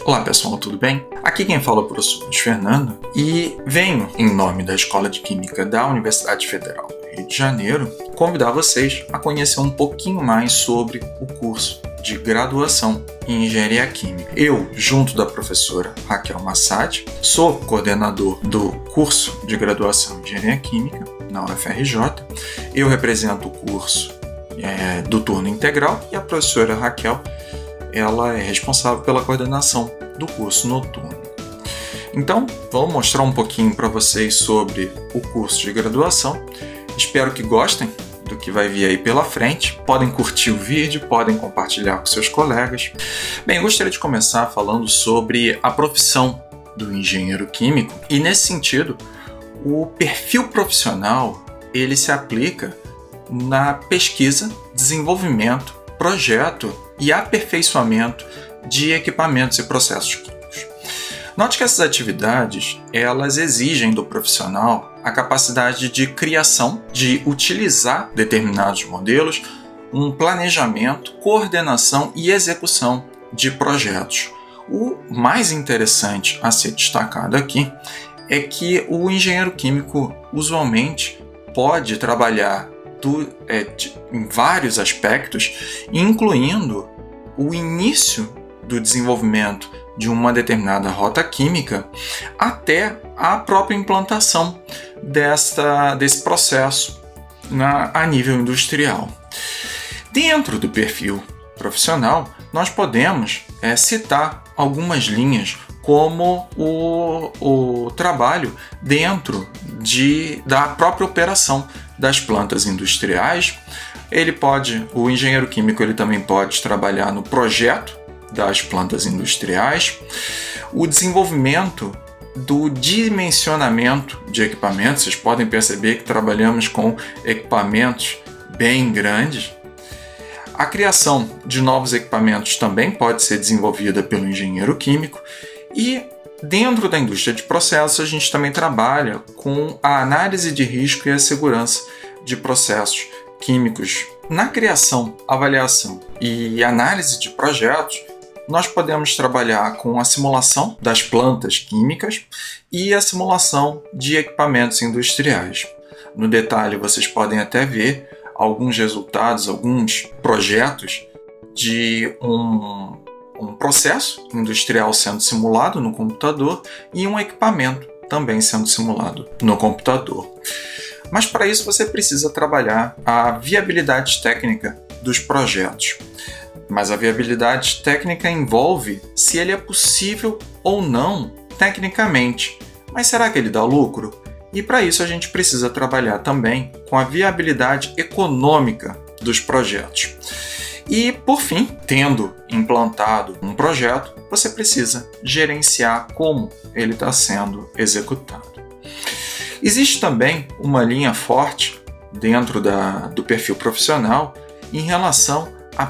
Olá pessoal, tudo bem? Aqui quem fala é o professor Luiz Fernando e venho, em nome da Escola de Química da Universidade Federal do Rio de Janeiro, convidar vocês a conhecer um pouquinho mais sobre o curso de graduação em Engenharia Química. Eu, junto da professora Raquel Massad, sou coordenador do curso de graduação em Engenharia Química na UFRJ. Eu represento o curso do turno integral e a professora Raquel ela é responsável pela coordenação do curso noturno. Então, vou mostrar um pouquinho para vocês sobre o curso de graduação. Espero que gostem do que vai vir aí pela frente. Podem curtir o vídeo, podem compartilhar com seus colegas. Bem, eu gostaria de começar falando sobre a profissão do engenheiro químico. E nesse sentido, o perfil profissional ele se aplica na pesquisa, desenvolvimento, projeto e aperfeiçoamento de equipamentos e processos químicos. Note que essas atividades elas exigem do profissional a capacidade de criação, de utilizar determinados modelos, um planejamento, coordenação e execução de projetos. O mais interessante a ser destacado aqui é que o engenheiro químico usualmente pode trabalhar em vários aspectos, incluindo o início do desenvolvimento de uma determinada rota química até a própria implantação desse processo a nível industrial. Dentro do perfil profissional, nós podemos citar algumas linhas como o trabalho dentro da própria operação das plantas industriais. O engenheiro químico ele também pode trabalhar no projeto das plantas industriais, o desenvolvimento do dimensionamento de equipamentos. Vocês podem perceber que trabalhamos com equipamentos bem grandes. A criação de novos equipamentos também pode ser desenvolvida pelo engenheiro químico e dentro da indústria de processos a gente também trabalha com a análise de risco e a segurança de processos químicos. Na criação, avaliação e análise de projetos, nós podemos trabalhar com a simulação das plantas químicas e a simulação de equipamentos industriais. No detalhe, vocês podem até ver alguns resultados, alguns projetos de um processo industrial sendo simulado no computador e um equipamento também sendo simulado no computador. Mas para isso você precisa trabalhar a viabilidade técnica dos projetos. Mas a viabilidade técnica envolve se ele é possível ou não tecnicamente. Mas será que ele dá lucro? E para isso a gente precisa trabalhar também com a viabilidade econômica dos projetos. E, por fim, tendo implantado um projeto, você precisa gerenciar como ele está sendo executado. Existe também uma linha forte dentro do perfil profissional em relação à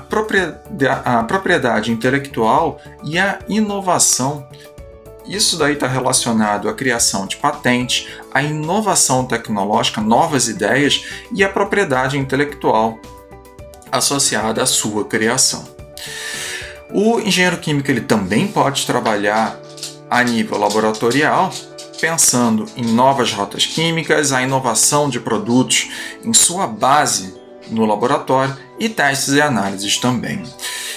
propriedade intelectual e à inovação. Isso daí está relacionado à criação de patentes, à inovação tecnológica, novas ideias e à propriedade intelectual associada à sua criação. O engenheiro químico ele também pode trabalhar a nível laboratorial, pensando em novas rotas químicas, a inovação de produtos em sua base no laboratório e testes e análises também.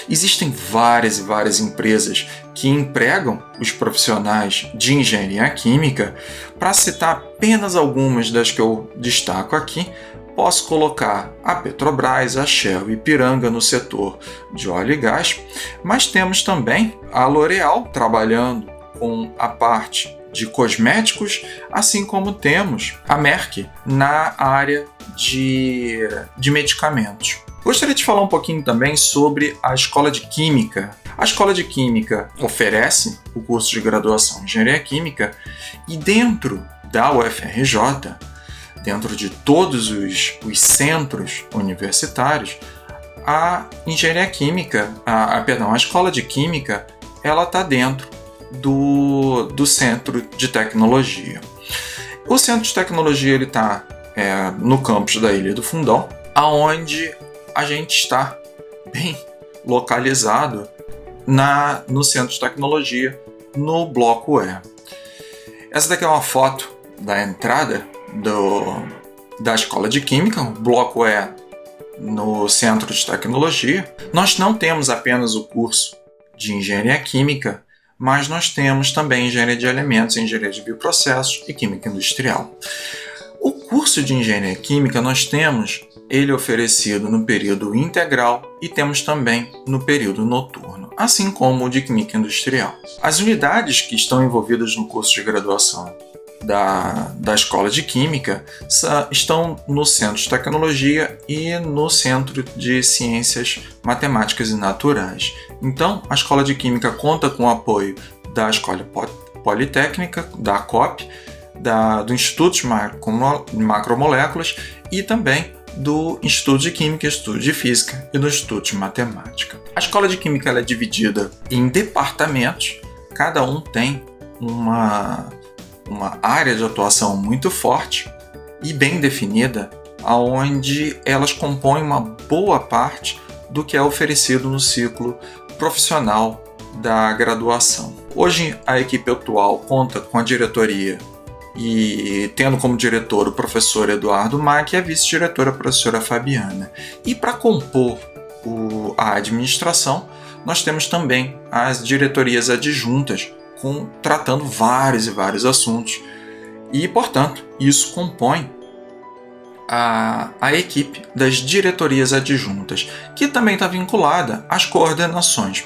Existem várias e várias empresas que empregam os profissionais de engenharia química. Para citar apenas algumas das que eu destaco aqui, posso colocar a Petrobras, a Shell e Ipiranga no setor de óleo e gás, mas temos também a L'Oréal trabalhando com a parte de cosméticos, assim como temos a Merck na área de medicamentos. Gostaria de falar um pouquinho também sobre a Escola de Química. A Escola de Química oferece o curso de graduação em Engenharia Química e dentro da UFRJ, dentro de todos os centros universitários, a Engenharia Química, a Escola de Química, ela está dentro do Centro de Tecnologia. O Centro de Tecnologia está no campus da Ilha do Fundão, aonde a gente está bem localizado no Centro de Tecnologia, no bloco E. Essa daqui é uma foto da entrada da Escola de Química, o bloco E no Centro de Tecnologia. Nós não temos apenas o curso de Engenharia Química, mas nós temos também Engenharia de Alimentos, Engenharia de Bioprocessos e Química Industrial. O curso de Engenharia Química nós temos ele oferecido no período integral e temos também no período noturno, assim como o de Química Industrial. As unidades que estão envolvidas no curso de graduação da Escola de Química estão no Centro de Tecnologia e no Centro de Ciências Matemáticas e Naturais. Então, a Escola de Química conta com o apoio da Escola Politécnica, da COP, do Instituto de Macromoléculas e também do Instituto de Química, Instituto de Física e do Instituto de Matemática. A Escola de Química ela é dividida em departamentos, cada um tem uma área de atuação muito forte e bem definida, onde elas compõem uma boa parte do que é oferecido no ciclo profissional da graduação. Hoje, a equipe atual conta com a diretoria e tendo como diretor o professor Eduardo Mack e a vice-diretora a professora Fabiana. E para compor a administração, nós temos também as diretorias adjuntas, tratando vários e vários assuntos. E, portanto, isso compõe a equipe das diretorias adjuntas, que também está vinculada às coordenações.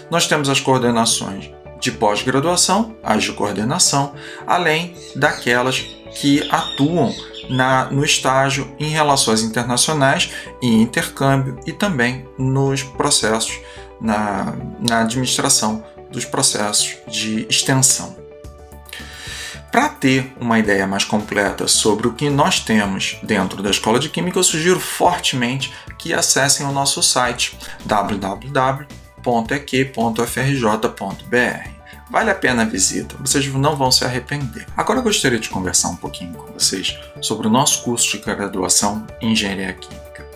Nós temos as coordenações de pós-graduação, as de coordenação, além daquelas que atuam no estágio em relações internacionais e intercâmbio e também nos processos, na administração dos processos de extensão. Para ter uma ideia mais completa sobre o que nós temos dentro da Escola de Química, eu sugiro fortemente que acessem o nosso site www.eq.frj.br. Vale a pena a visita, vocês não vão se arrepender. Agora eu gostaria de conversar um pouquinho com vocês sobre o nosso curso de graduação em Engenharia Química.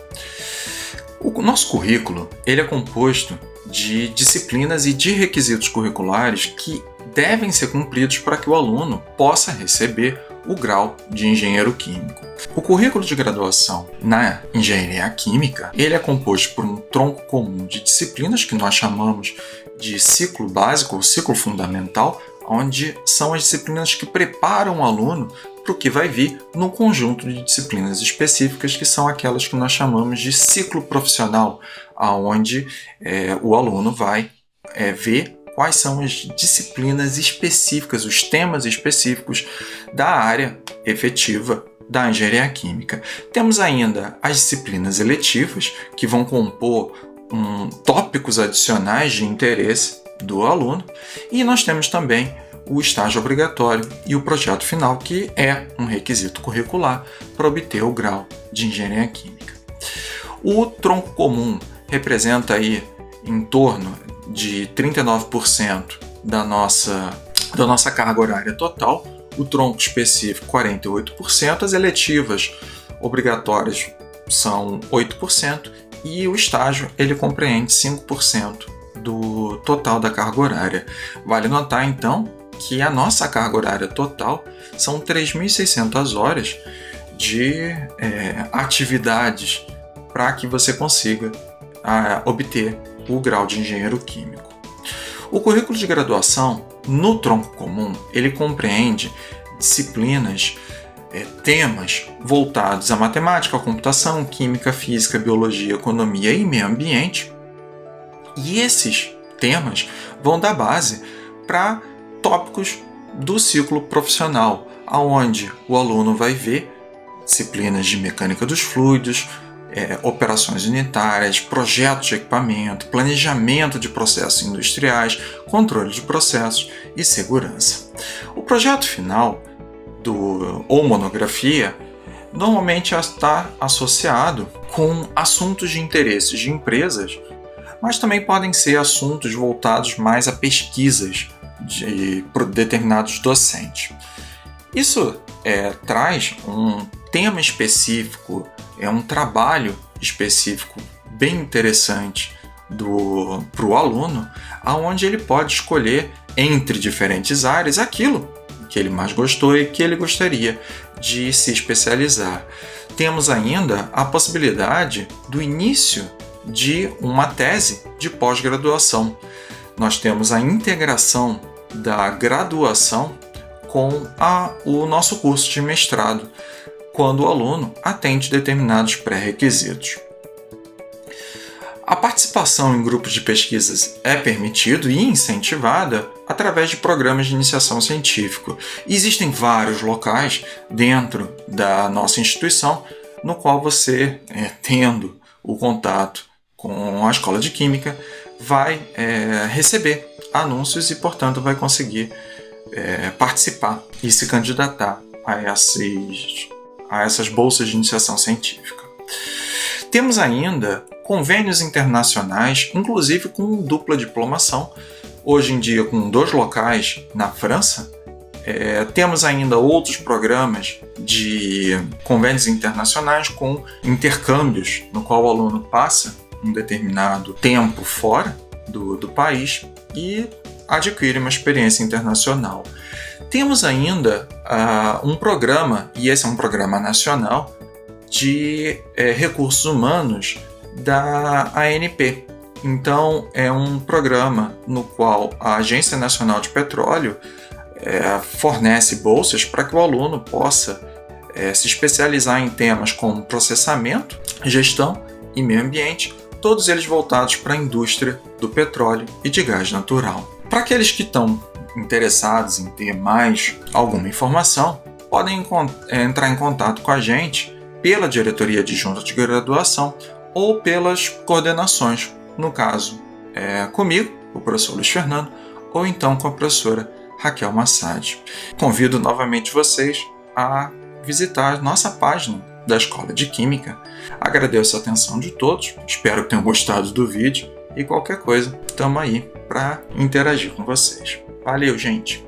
O nosso currículo ele é composto de disciplinas e de requisitos curriculares que devem ser cumpridos para que o aluno possa receber o grau de engenheiro químico. O currículo de graduação na Engenharia Química ele é composto por um tronco comum de disciplinas que nós chamamos de ciclo básico ou ciclo fundamental, onde são as disciplinas que preparam o aluno para o que vai vir no conjunto de disciplinas específicas, que são aquelas que nós chamamos de ciclo profissional, onde o aluno vai ver quais são as disciplinas específicas, os temas específicos da área efetiva da engenharia química. Temos ainda as disciplinas eletivas, que vão compor tópicos adicionais de interesse do aluno, e nós temos também o estágio obrigatório e o projeto final, que é um requisito curricular para obter o grau de engenharia química. O tronco comum representa aí em torno de 39% da nossa carga horária total, o tronco específico 48%, as eletivas obrigatórias são 8% e o estágio ele compreende 5% do total da carga horária. Vale notar então que a nossa carga horária total são 3.600 horas de atividades para que você consiga obter o grau de engenheiro químico. O currículo de graduação, no tronco comum, ele compreende disciplinas, temas voltados à matemática, à computação, química, física, biologia, economia e meio ambiente. E esses temas vão dar base para tópicos do ciclo profissional, onde o aluno vai ver disciplinas de mecânica dos fluidos, operações unitárias, projetos de equipamento, planejamento de processos industriais, controle de processos e segurança. O projeto final ou monografia normalmente está associado com assuntos de interesses de empresas, mas também podem ser assuntos voltados mais a pesquisas de determinados docentes. Isso traz um tema específico, um trabalho específico bem interessante para o aluno, aonde ele pode escolher entre diferentes áreas aquilo que ele mais gostou e que ele gostaria de se especializar. Temos ainda a possibilidade do início de uma tese de pós-graduação. Nós temos a integração da graduação com o nosso curso de mestrado, quando o aluno atende determinados pré-requisitos. A participação em grupos de pesquisas é permitida e incentivada através de programas de iniciação científica. Existem vários locais dentro da nossa instituição no qual você, tendo o contato com a Escola de Química, vai receber anúncios e, portanto, vai conseguir participar e se candidatar a essas bolsas de iniciação científica. Temos ainda convênios internacionais, inclusive com dupla diplomação, hoje em dia com 2 locais na França. Temos ainda outros programas de convênios internacionais com intercâmbios, no qual o aluno passa um determinado tempo fora do país e adquire uma experiência internacional. Temos ainda um programa, e esse é um programa nacional, de recursos humanos da ANP. Então, é um programa no qual a Agência Nacional de Petróleo fornece bolsas para que o aluno possa se especializar em temas como processamento, gestão e meio ambiente, todos eles voltados para a indústria do petróleo e de gás natural. Para aqueles que estão interessados em ter mais alguma informação, podem entrar em contato com a gente pela diretoria adjunta de graduação ou pelas coordenações, no caso comigo, o professor Luiz Fernando, ou então com a professora Raquel Massad. Convido novamente vocês a visitar a nossa página da Escola de Química. Agradeço a atenção de todos, espero que tenham gostado do vídeo e qualquer coisa, estamos aí para interagir com vocês. Valeu, gente!